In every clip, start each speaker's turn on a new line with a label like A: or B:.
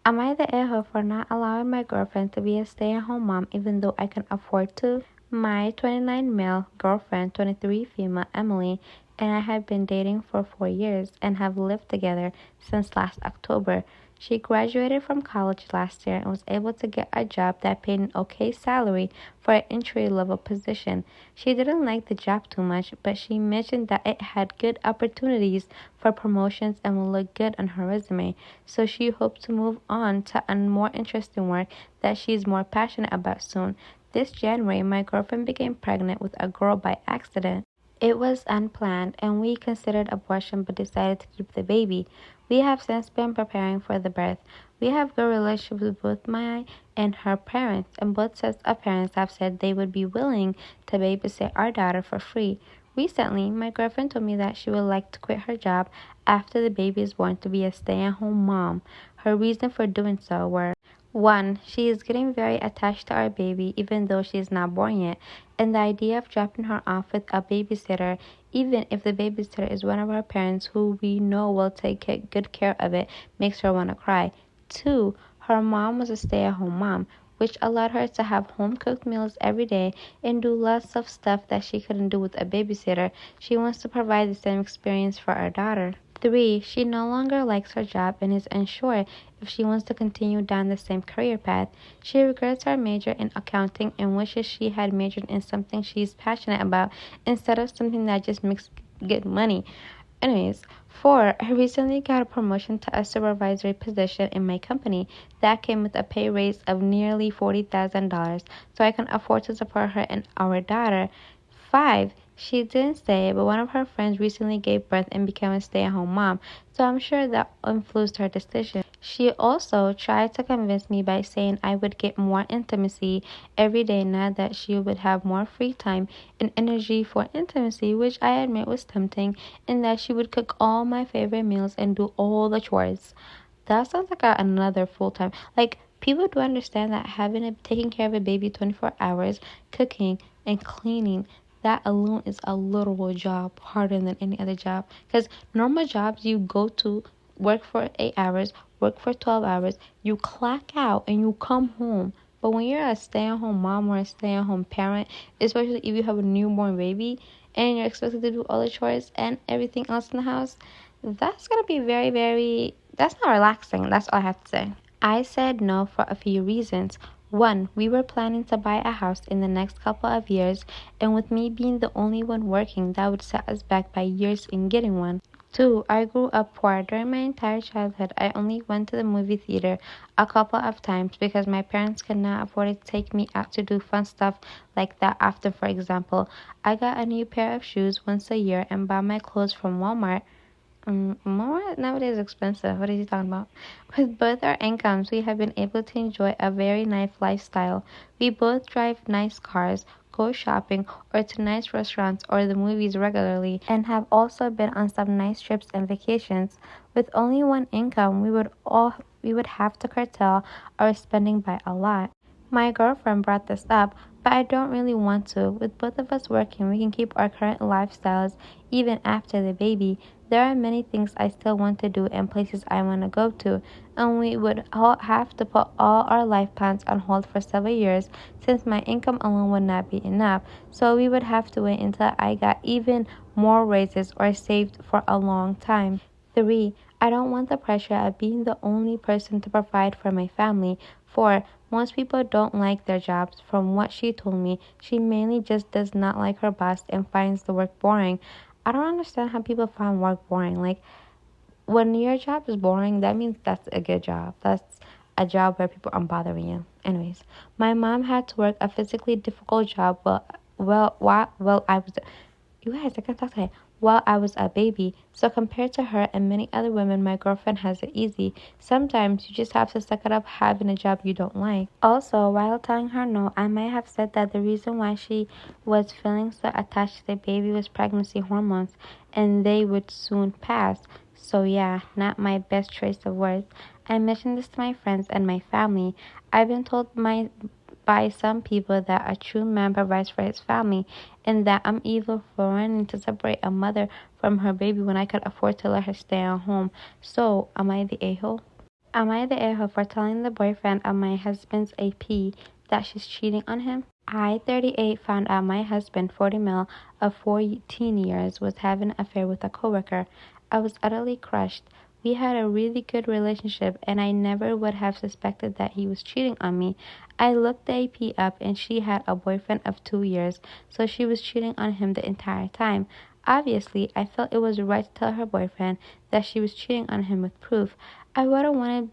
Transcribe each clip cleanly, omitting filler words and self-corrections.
A: Am I the a-hole for not allowing my girlfriend to be a stay-at-home mom even though I can afford to? My 29 male girlfriend, 23 female Emily, and I have been dating for 4 years and have lived together since last October. She graduated from college last year and was able to get a job that paid an okay salary for an entry level position. She didn't like the job too much, but she mentioned that it had good opportunities for promotions and will look good on her resume. So she hopes to move on to a more interesting work that she's more passionate about soon. This January, my girlfriend became pregnant with a girl by accident. It was unplanned, and we considered abortion but decided to keep the baby. We have since been preparing for the birth. We have good relationships with both my and her parents, and both sets of parents have said they would be willing to babysit our daughter for free. Recently, my girlfriend told me that she would like to quit her job after the baby is born to be a stay-at-home mom. Her reason for doing so were: 1. She is getting very attached to our baby even though she is not born yet, and the idea of dropping her off with a babysitter, even if the babysitter is one of our parents who we know will take good care of it, makes her want to cry. 2. Her mom was a stay-at-home mom, which allowed her to have home-cooked meals every day and do lots of stuff that she couldn't do with a babysitter. She wants to provide the same experience for our daughter. 3. She no longer likes her job and is unsure if she wants to continue down the same career path. She regrets her major in accounting and wishes she had majored in something she's passionate about instead of something that just makes good money. Anyways, 4. I recently got a promotion to a supervisory position in my company that came with a pay raise of nearly $40,000, so I can afford to support her and our daughter. 5. She didn't say, but one of her friends recently gave birth and became a stay-at-home mom, so I'm sure that influenced her decision. She also tried to convince me by saying I would get more intimacy every day now that she would have more free time and energy for intimacy, which I admit was tempting, and that she would cook all my favorite meals and do all the chores. That sounds like another full time. Like, people do understand that taking care of a baby 24 hours, cooking and cleaning, that alone is a literal job, harder than any other job. Because normal jobs, you go to work for 8 hours, work for 12 hours, you clock out, and you come home. But when you're a stay-at-home mom or a stay-at-home parent, especially if you have a newborn baby and you're expected to do all the chores and everything else in the house, that's going to be very, very, that's not relaxing. That's all I have to say. I said no for a few reasons. 1. We were planning to buy a house in the next couple of years, and with me being the only one working, that would set us back by years in getting one. 2. I grew up poor. During my entire childhood, I only went to the movie theater a couple of times because my parents could not afford to take me out to do fun stuff like that often. For example, I got a new pair of shoes once a year and bought my clothes from Walmart. More nowadays is expensive. What is he talking about? With both our incomes, we have been able to enjoy a very nice lifestyle. We both drive nice cars, go shopping or to nice restaurants or the movies regularly, and have also been on some nice trips and vacations. With only one income, we would have to curtail our spending by a lot. My girlfriend brought this up, but I don't really want to. With both of us working, we can keep our current lifestyles even after the baby. There are many things I still want to do and places I want to go to, and we would all have to put all our life plans on hold for several years since my income alone would not be enough. So we would have to wait until I got even more raises or saved for a long time. 3. I don't want the pressure of being the only person to provide for my family. 4. Most people don't like their jobs. From what she told me, she mainly just does not like her boss and finds the work boring. I don't understand how people find work boring. Like, when your job is boring, that means that's a good job. That's a job where people aren't bothering you. Anyways, my mom had to work a physically difficult job while I was, you guys, I can't talk today. While I was a baby. So compared to her and many other women, my girlfriend has it easy. Sometimes you just have to suck it up having a job you don't like. Also, while telling her no, I might have said that the reason why she was feeling so attached to the baby was pregnancy hormones and they would soon pass. So yeah, not my best choice of words. I mentioned this to my friends and my family. I've been told by some people that a true man provides for his family, and that I'm evil for wanting to separate a mother from her baby when I could afford to let her stay at home. So, am I the a-hole? Am I the a-hole for telling the boyfriend of my husband's AP that she's cheating on him? I, 38, found out my husband, 40 male, of 14 years, was having an affair with a coworker. I was utterly crushed. We had a really good relationship, and I never would have suspected that he was cheating on me. I looked the AP up, and she had a boyfriend of 2 years, so she was cheating on him the entire time. Obviously, I felt it was right to tell her boyfriend that she was cheating on him with proof. I would have wanted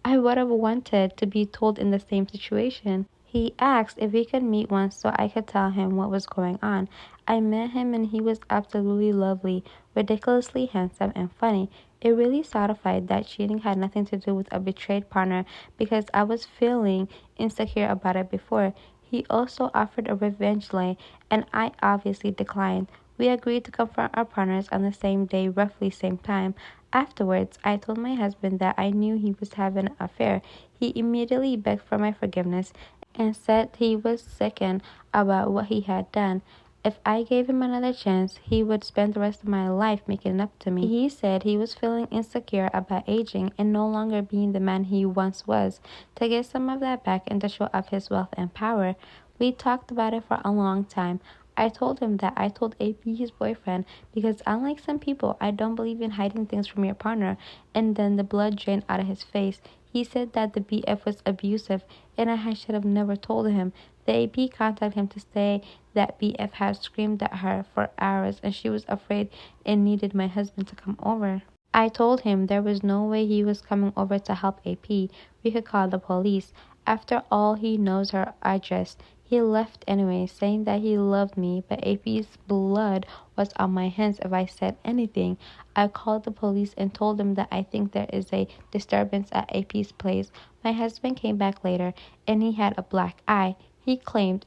A: I would have wanted to be told in the same situation. He asked if we could meet once so I could tell him what was going on. I met him and he was absolutely lovely, ridiculously handsome and funny. It really solidified that cheating had nothing to do with a betrayed partner because I was feeling insecure about it before. He also offered a revenge lay and I obviously declined. We agreed to confront our partners on the same day, roughly same time. Afterwards, I told my husband that I knew he was having an affair. He immediately begged for my forgiveness and said he was sickened about what he had done. If I gave him another chance, he would spend the rest of my life making it up to me. He said he was feeling insecure about aging and no longer being the man he once was, to get some of that back and to show off his wealth and power. We talked about it for a long time. I told him that I told AP his boyfriend because unlike some people, I don't believe in hiding things from your partner. And then the blood drained out of his face. He said that the BF was abusive and I should have never told him. The AP contacted him to say that BF had screamed at her for hours and she was afraid and needed my husband to come over. I told him there was no way he was coming over to help AP. We could call the police. After all, he knows her address. He left anyway, saying that he loved me, but AP's blood was on my hands if I said anything. I called the police and told them that I think there is a disturbance at AP's place. My husband came back later, and he had a black eye. He claimed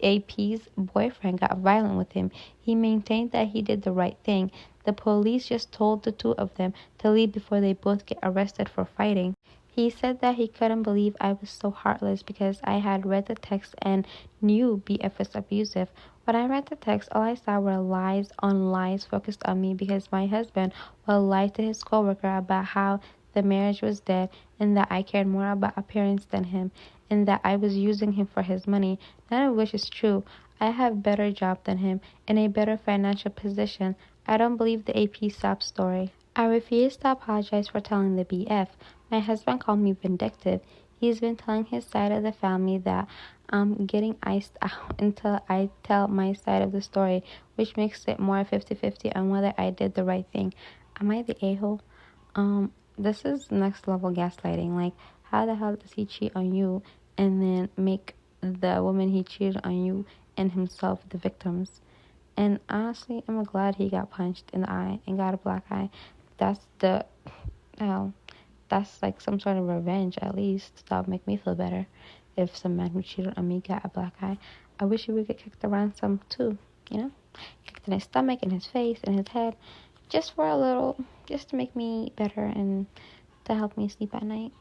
A: AP's boyfriend got violent with him. He maintained that he did the right thing. The police just told the two of them to leave before they both get arrested for fighting. He said that he couldn't believe I was so heartless because I had read the text and knew BF was abusive. When I read the text, all I saw were lies on lies focused on me because my husband will lie to his coworker about how the marriage was dead and that I cared more about appearance than him and that I was using him for his money, none of which is true. I have a better job than him and a better financial position. I don't believe the AP sob story. I refuse to apologize for telling the BF. My husband called me vindictive. He's been telling his side of the family that I'm getting iced out until I tell my side of the story, which makes it more 50-50 on whether I did the right thing. Am I the a-hole? This is next level gaslighting. Like, how the hell does he cheat on you and then make the woman he cheated on you and himself the victims? And honestly, I'm glad he got punched in the eye and got a black eye. That's the hell. That's like some sort of revenge, at least. That would make me feel better. If some man who cheated on me got a black eye, I wish he would get kicked around some too. You know, kicked in his stomach, in his face, in his head, just for a little, just to make me better and to help me sleep at night.